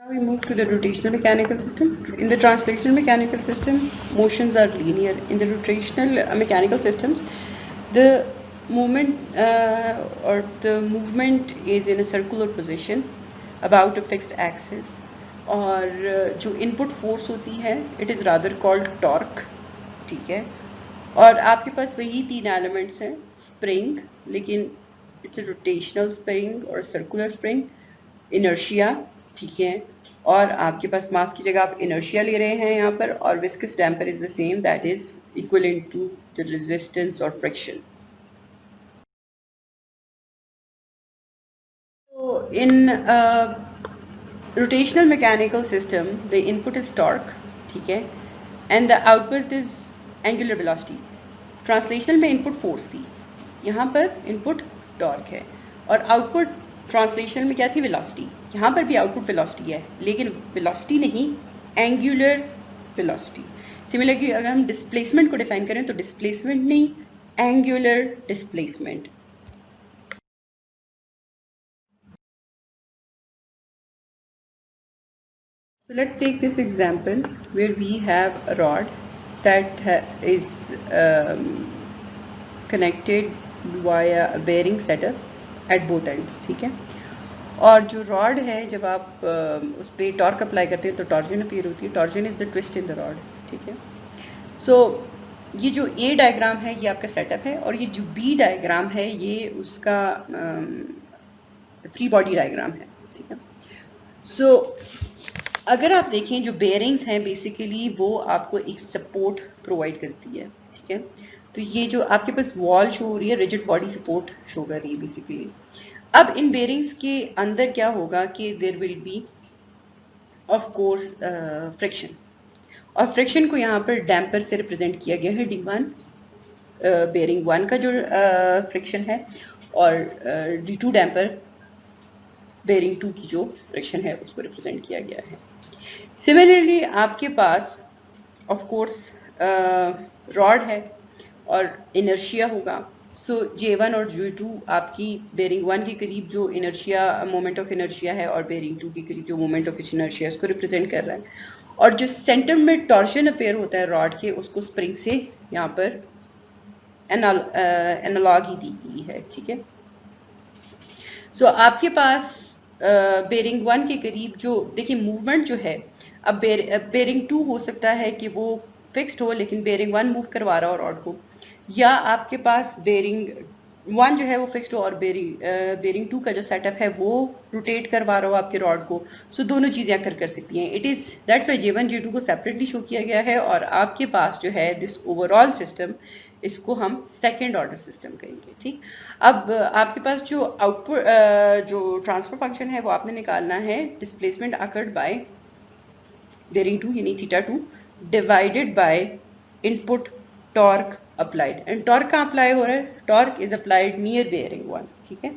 Now we move to the rotational mechanical system. In the translational mechanical system, motions are linear. In the rotational mechanical systems, the movement is in a circular position about a fixed axis. और जो input force होती है it is rather called torque, ठीक है. और आपके पास वही तीन एलिमेंट्स हैं, स्प्रिंग, लेकिन इट्स अ रोटेशनल स्प्रिंग और सर्कुलर स्प्रिंग, इनर्शिया, ठीक है. और आपके पास मास की जगह आप इनर्शिया ले रहे हैं यहाँ पर, और viscous damper is the same, that is equivalent to the resistance और friction. So in rotational mechanical system, the input is torque, ठीक है, and the output is angular velocity. Translational में input force थी, यहाँ पर input torque है, और output translational में क्या थी, velocity. यहाँ पर भी output velocity है, लेकिन velocity नहीं, angular velocity. Similarly अगर हम displacement को define करें तो displacement नहीं, angular displacement. So let's take this example where we have a rod that is connected via a bearing setup at both ends, ठीक है. और जो रॉड है जब आप उस पर टॉर्क अप्लाई करते हैं तो टॉर्जन अपीयर होती है. Torsion is the twist in the rod, ठीक है. सो ये जो ए डायग्राम है ये आपका सेटअप है, और ये जो बी डायग्राम है ये उसका फ्री बॉडी डायग्राम है, ठीक है. सो अगर आप देखें जो बेयरिंग्स हैं बेसिकली वो आपको एक सपोर्ट प्रोवाइड करती है, ठीक है. तो ये जो आपके पास वॉल शो हो रही है, रिजिड बॉडी सपोर्ट शो कर रही है बेसिकली. अब इन बेयरिंग्स के अंदर क्या होगा कि there will be of course friction, और फ्रिक्शन को यहाँ पर डैम्पर से रिप्रेजेंट किया गया है D1, बेयरिंग 1 का जो फ्रिक्शन है, और D2 डैम्पर बेयरिंग 2 की जो फ्रिक्शन है उसको रिप्रेजेंट किया गया है. सिमिलरली आपके पास ऑफ कोर्स रॉड है और इनर्शिया होगा. सो J1 और J2 आपकी बेयरिंग 1 के करीब जो इनर्शिया, मोमेंट ऑफ इनर्शिया है, और बेयरिंग 2 के करीब जो मोमेंट ऑफ इनर्शिया है उसको रिप्रेजेंट कर रहा है. और जो सेंटर में टॉर्शन अपेयर होता है रॉड के, उसको स्प्रिंग से यहाँ पर एनालॉगी दी गई है, ठीक है. सो आपके पास बेयरिंग 1 के करीब जो देखिए मूवमेंट जो है, अब बेयरिंग 2 हो सकता है कि वो फिक्स्ड हो लेकिन बेयरिंग 1 मूव करवा रहा हो रॉड को, या आपके पास बेयरिंग 1 जो है वो फिक्स्ड हो और बेयरिंग 2 का जो सेटअप है वो रोटेट करवा रहा हो आपके रॉड को. सो दोनों चीज़ें अकर कर सकती हैं. It is that's why J1 J2 को सेपरेटली शो किया गया है, और आपके पास जो है दिस ओवरऑल सिस्टम, इसको हम सेकेंड ऑर्डर सिस्टम कहेंगे, ठीक. अब आपके पास जो आउटपुट जो ट्रांसफर फंक्शन है वो आपने निकालना है डिस्प्लेसमेंट अकर्ड बाय बेयरिंग 2 यानी θ2 divided by input torque applied. And torque कहाँ अप्लाई हो रहा है, torque is applied near bearing 1, ठीक है.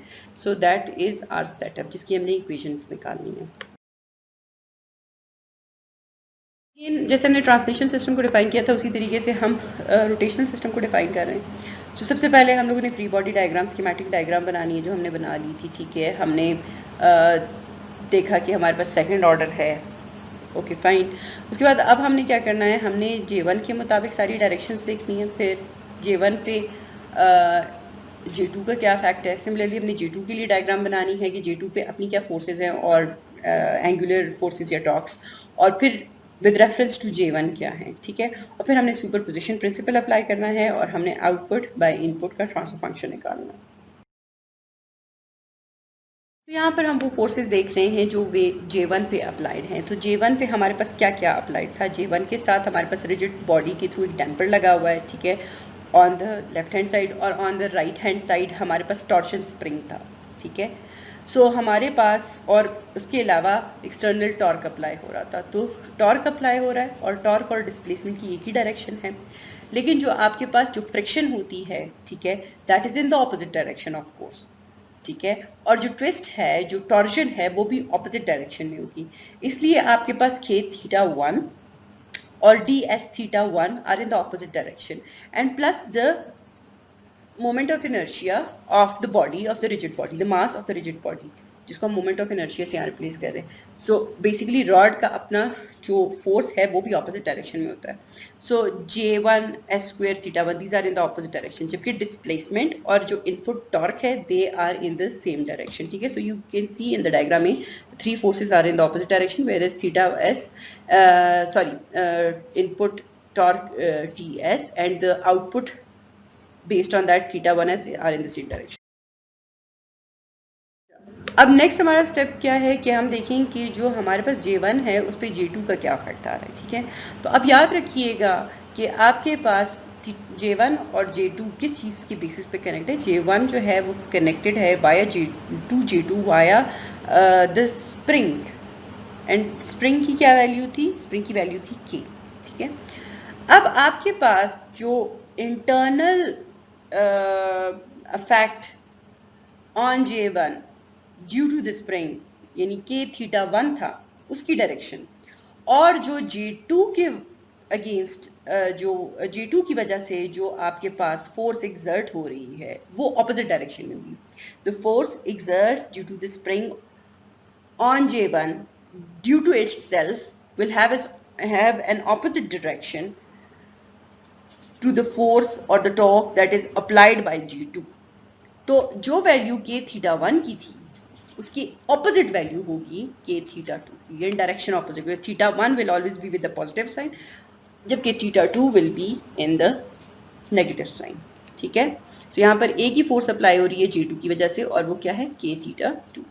So that is our setup जिसकी हमने इक्वेशंस निकालनी है. जैसे हमने ट्रांसलेशन सिस्टम को डिफाइन किया था उसी तरीके से हम रोटेशनल सिस्टम को डिफाइन कर रहे हैं. तो सबसे पहले हम लोगों ने free body diagram, schematic diagram बनानी है जो हमने बना ली थी, ठीक है. हमने देखा कि हमारे पास सेकंड ऑर्डर है, ओके फाइन. उसके बाद अब हमने क्या करना है, हमने J1 के मुताबिक सारी डायरेक्शंस देखनी है, फिर J1 पे J2 का क्या इफेक्ट है. सिमिलरली हमने J2 के लिए डायग्राम बनानी है कि J2 पे अपनी क्या फोर्सेज हैं और एंगुलर फोर्सेज या टॉर्क्स, और फिर विद रेफरेंस टू J1 क्या है, ठीक है. और फिर हमने सुपरपोजिशन प्रिंसिपल अप्लाई करना है, और हमने आउटपुट बाय इनपुट का ट्रांसफर फंक्शन निकालना है. तो यहाँ पर हम वो फोर्सेस देख रहे हैं जो वे J1 पे अप्लाइड हैं. तो J1 पे हमारे पास क्या क्या अप्लाइड था. J1 के साथ हमारे पास रिजिड बॉडी के थ्रू एक डैम्पर लगा हुआ है, ठीक है, on the left hand side, और on the right hand side हमारे पास टॉर्शन स्प्रिंग था, ठीक है. सो हमारे पास और उसके अलावा एक्सटर्नल टॉर्क अप्लाई हो रहा था. तो टॉर्क अप्लाई हो रहा है और टॉर्क और डिस्प्लेसमेंट की एक ही डायरेक्शन है, लेकिन जो आपके पास जो फ्रिक्शन होती है, ठीक है, that is in the opposite direction of course, ठीक है. और जो ट्विस्ट है, जो टॉर्जन है, वो भी ऑपोजिट डायरेक्शन में होगी. इसलिए आपके पास K θ1 और DS θ1 are in the opposite direction, and plus the moment of inertia of the body of the rigid body, the mass of the rigid body, जिसको हम मोमेंट ऑफ इनर्शिया से यहाँ replace कर रहे हैं. सो बेसिकली रॉड का अपना जो फोर्स है वो भी ऑपोजिट डायरेक्शन में होता है. सो J1 S square theta 1 these are in the opposite direction, जबकि डिस्प्लेसमेंट और जो इनपुट टॉर्क है they are in the same direction. ठीक है, so you can see in the diagram में 3 forces are in the opposite direction where is theta S input torque TS and the output based on that theta 1S are in the same direction. अब next हमारा step क्या है कि हम देखें कि जो हमारे पास J1 है उस पर J2 का क्या इफेक्ट आ रहा है. ठीक है, तो अब याद रखिएगा कि आपके पास J1 और J2 किस चीज़ की बेसिस पे कनेक्ट है. J1 जो है वो कनेक्टेड है via J2 via the spring, and spring की क्या वैल्यू थी, स्प्रिंग की वैल्यू थी K. ठीक है, अब आपके पास जो internal effect on J1 due to the spring यानी K थीटा 1 था उसकी डायरेक्शन, और जो J2 के अगेंस्ट जो J2 की वजह से जो आपके पास फोर्स एक्सर्ट हो रही है वो ऑपोजिट डायरेक्शन में होगी. The force exert due to the spring on J1 due to itself will have an opposite direction to the force or the torque that is applied by J2. तो जो value K theta 1 की थी उसकी opposite value होगी K theta 2 की. ये direction opposite, theta 1 will always be with the positive sign जबकि theta 2 will be in the negative sign. ठीक है, तो यहाँ पर एक ही फोर्स अप्लाई हो रही है J2 की वजह से और वो क्या है K थीटा 2.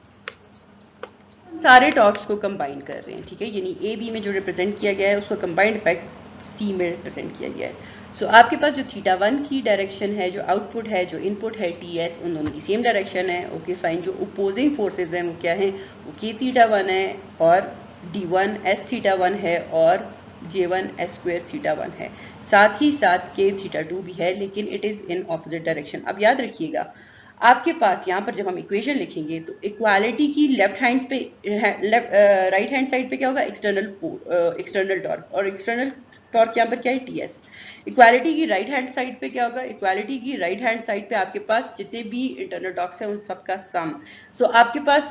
सारे टॉर्क्स को कंबाइन कर रहे हैं. ठीक है, यानी ए बी में जो रिप्रेजेंट किया गया है उसको कंबाइंड इफेक्ट सी में रिप्रेजेंट किया गया है. सो आपके पास जो थीटा 1 की डायरेक्शन है, जो आउटपुट है, जो इनपुट है TS, उन दोनों की सेम डायरेक्शन है. Okay fine. जो अपोजिंग फोर्सेज हैं वो क्या हैं, वो K थीटा 1 है और D1 S थीटा 1 है और J1 S स्क्वायर थीटा 1 है. साथ ही साथ K थीटा 2 भी है लेकिन it is in opposite direction. अब याद रखिएगा आपके पास यहाँ पर जब हम इक्वेशन लिखेंगे तो इक्वालिटी की लेफ्ट हैंड पे राइट हैंड साइड पे क्या होगा, एक्सटर्नल टॉर्क, और एक्सटर्नल टॉर्क यहाँ पर क्या है TS. इक्वालिटी की राइट हैंड साइड पे क्या होगा, इक्वालिटी की राइट हैंड साइड पे आपके पास जितने भी इंटरनल टॉर्क्स हैं उन सबका सम. सो आपके पास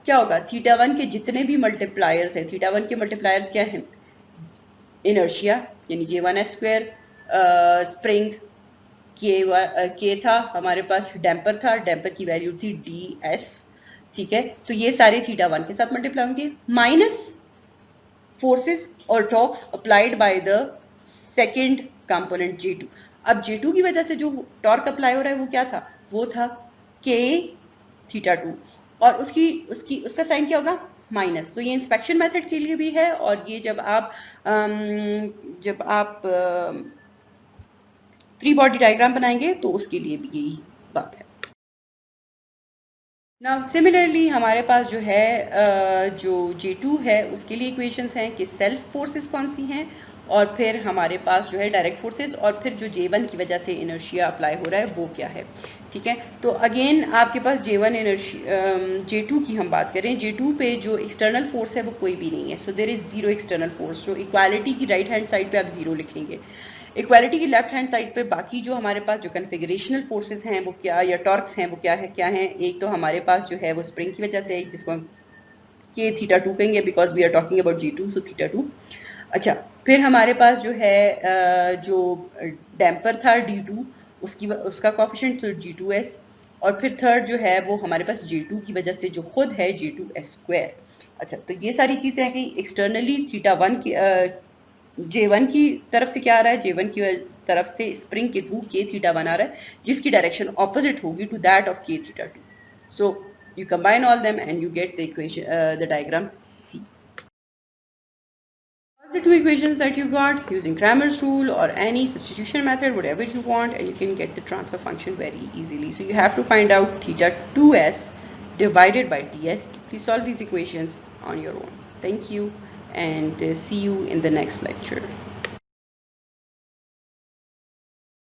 क्या होगा, थीटा 1 के जितने भी मल्टीप्लायर्स हैं, थीटा 1 के मल्टीप्लायर्स क्या हैं, इनर्शिया यानी J1 S square, spring K था, हमारे पास डैम्पर था, डैम्पर की वैल्यू थी DS. ठीक है, तो ये सारे थीटा 1 के साथ मल्टीप्लाई होंगे माइनस फोर्सेस और torques applied by the second component J2. अब J2 की वजह से जो टॉर्क अप्लाई हो रहा है वो क्या था, वो था K थीटा 2 और उसका साइन क्या होगा, माइनस. तो ये इंस्पेक्शन मेथड के लिए भी है और ये जब आप फ्री बॉडी डायग्राम बनाएंगे तो उसके लिए भी यही बात है. नाउ सिमिलरली हमारे पास जो है जो J2 है उसके लिए इक्वेशंस हैं कि सेल्फ फोर्सेस कौन सी हैं और फिर हमारे पास जो है डायरेक्ट फोर्सेस और फिर जो J1 की वजह से इनर्शिया अप्लाई हो रहा है वो क्या है. ठीक है, तो अगेन आपके पास J1 J2 की हम बात करें, J2 पे जो एक्सटर्नल फोर्स है वो कोई भी नहीं है. So there is zero external force. तो इक्वालिटी की राइट हैंड साइड पे आप जीरो लिखेंगे. इक्वालिटी की लेफ्ट हैंड साइड पे बाकी जो हमारे पास जो कन्फिगरेशनल फोर्सेस हैं वो क्या, या टॉर्क्स हैं वो क्या है. एक तो हमारे पास जो है वो स्प्रिंग की वजह से जिसको हम K थीटा 2 कहेंगे because we are talking about J2 so theta 2. अच्छा, फिर हमारे पास जो है जो डैम्पर था D2 उसका कोफिशिएंट तो G2S, और फिर थर्ड जो है वो हमारे पास J2 की वजह से जो खुद है J2S स्क्वायर. अच्छा, तो ये सारी चीज़ें हैं कि एक्सटर्नली थीटा 1 की J1 की तरफ से क्या आ रहा है, J1 की तरफ से स्प्रिंग के थ्रू K थीटा 1 आ रहा है जिसकी डायरेक्शन ऑपोजिट होगी to that of K theta 2. So you combine all them and you get the equation the diagram C. The two equations that you got using Cramer's rule or any substitution method, whatever you want, and you can get the transfer function very easily. So you have to find out theta 2s divided by ts. Please solve these equations on your own. Thank you and see you in the next lecture.